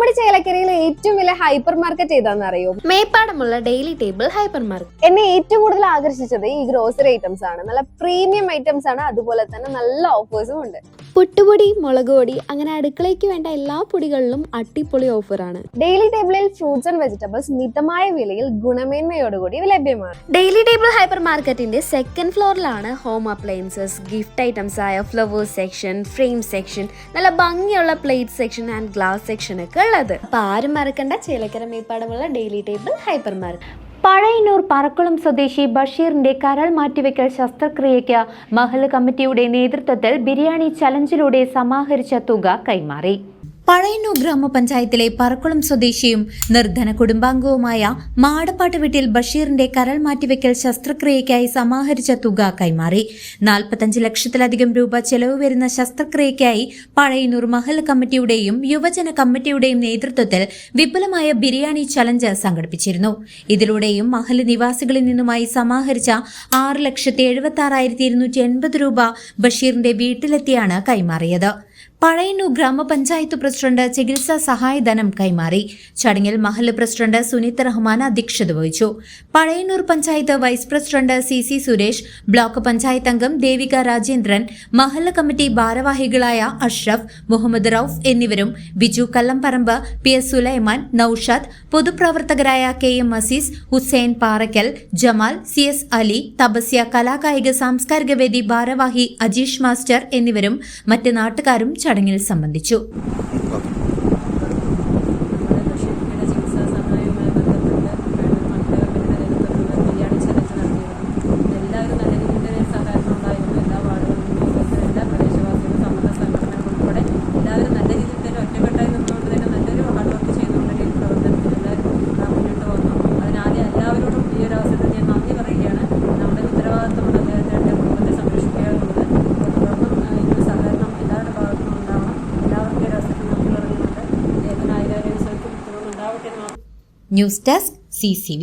നമ്മുടെ ചേലക്കരയിലെ ഏറ്റവും വലിയ ഹൈപ്പർ മാർക്കറ്റ് ഏതാണെന്ന് അറിയോ? മേപ്പാടമുള്ള ഡെയിലി ടേബിൾ ഹൈപ്പർ മാർക്കറ്റ്. എന്നെ ഏറ്റവും കൂടുതൽ ആകർഷിച്ചത് ഈ ഗ്രോസറി ഐറ്റംസ് ആണ്. നല്ല പ്രീമിയം ഐറ്റംസ് ആണ്, അതുപോലെ തന്നെ നല്ല ഓഫേഴ്സും ഉണ്ട്. പുട്ടുപൊടി, മുളക് പൊടി, അങ്ങനെ അടുക്കളയ്ക്ക് വേണ്ട എല്ലാ പൊടികളിലും അടിപൊളി ഓഫറാണ്. ഡെയിലി ടേബിളിൽ ഫ്രൂട്ട്സ് ആൻഡ് വെജിറ്റബിൾസ് മിതമായ വിലയിൽ ഗുണമേന്മയോടുകൂടി ലഭ്യമാണ്. ഡെയിലി ടേബിൾ ഹൈപ്പർ മാർക്കറ്റിന്റെ സെക്കൻഡ് ഫ്ലോറിലാണ് ഹോം അപ്ലയൻസസ്, ഗിഫ്റ്റ് ഐറ്റംസ് ആയ ഫ്ലവേഴ്സ് സെക്ഷൻ, ഫ്രെയിം സെക്ഷൻ, നല്ല ഭംഗിയുള്ള plate section and glass section ഒക്കെ ഉള്ളത്. അപ്പൊ ആരും മറക്കണ്ട, ചേലക്കര മേപ്പാടമുള്ള daily table hyper market. Pazhayannur Parakkulam സ്വദേശി ബഷീറിന്റെ കരൾ മാറ്റിവെക്കൽ ശസ്ത്രക്രിയയ്ക്ക് മഹല്ല് കമ്മിറ്റിയുടെ നേതൃത്വത്തിൽ ബിരിയാണി ചലഞ്ചിലൂടെ സമാഹരിച്ച തുക കൈമാറി. പഴയന്നൂർ ഗ്രാമപഞ്ചായത്തിലെ പറക്കുളം സ്വദേശിയും നിർധന കുടുംബാംഗവുമായ മാടപ്പാട്ട് വീട്ടിൽ ബഷീറിന്റെ കരൾ മാറ്റിവെക്കൽ ശസ്ത്രക്രിയയ്ക്കായി സമാഹരിച്ച തുക കൈമാറി. 45 ലക്ഷത്തിലധികം രൂപ ചെലവ് വരുന്ന ശസ്ത്രക്രിയയ്ക്കായി പഴയന്നൂർ മഹല്ല് കമ്മിറ്റിയുടെയും യുവജന കമ്മിറ്റിയുടെയും നേതൃത്വത്തിൽ വിപുലമായ ബിരിയാണി ചലഞ്ച് സംഘടിപ്പിച്ചിരുന്നു. ഇതിലൂടെയും മഹല്ല് നിവാസികളിൽ നിന്നുമായി സമാഹരിച്ച 6,76,280 രൂപ ബഷീറിന്റെ വീട്ടിലെത്തിയാണ് കൈമാറിയത്. പഴയന്നൂർ ഗ്രാമപഞ്ചായത്ത് പ്രസിഡന്റ് ചികിത്സാ സഹായധനം കൈമാറി. ചടങ്ങിൽ മഹല്ല് പ്രസിഡന്റ് സുനിത് റഹ്മാൻ അധ്യക്ഷത വഹിച്ചു. Pazhayannur panchayat vice president CC Suresh, block panchayat അംഗം ദേവിക രാജേന്ദ്രൻ, മഹല്ല് കമ്മിറ്റി ഭാരവാഹികളായ അഷ്റഫ്, മുഹമ്മദ് റൌഫ് എന്നിവരും ബിജു കല്ലംപറമ്പ്, PS സുലൈമാൻ, നൌഷാദ്, പൊതുപ്രവർത്തകരായ KM അസീസ്, ഹുസൈൻ പാറയ്ക്കൽ, ജമാൽ, CS അലി, തപസ്യ കലാകായിക സാംസ്കാരിക വേദി ഭാരവാഹി അജീഷ് മാസ്റ്റർ എന്നിവരും മറ്റ് നാട്ടുകാരും ചടങ്ങിൽ സംബന്ധിച്ചു. News desk CCV.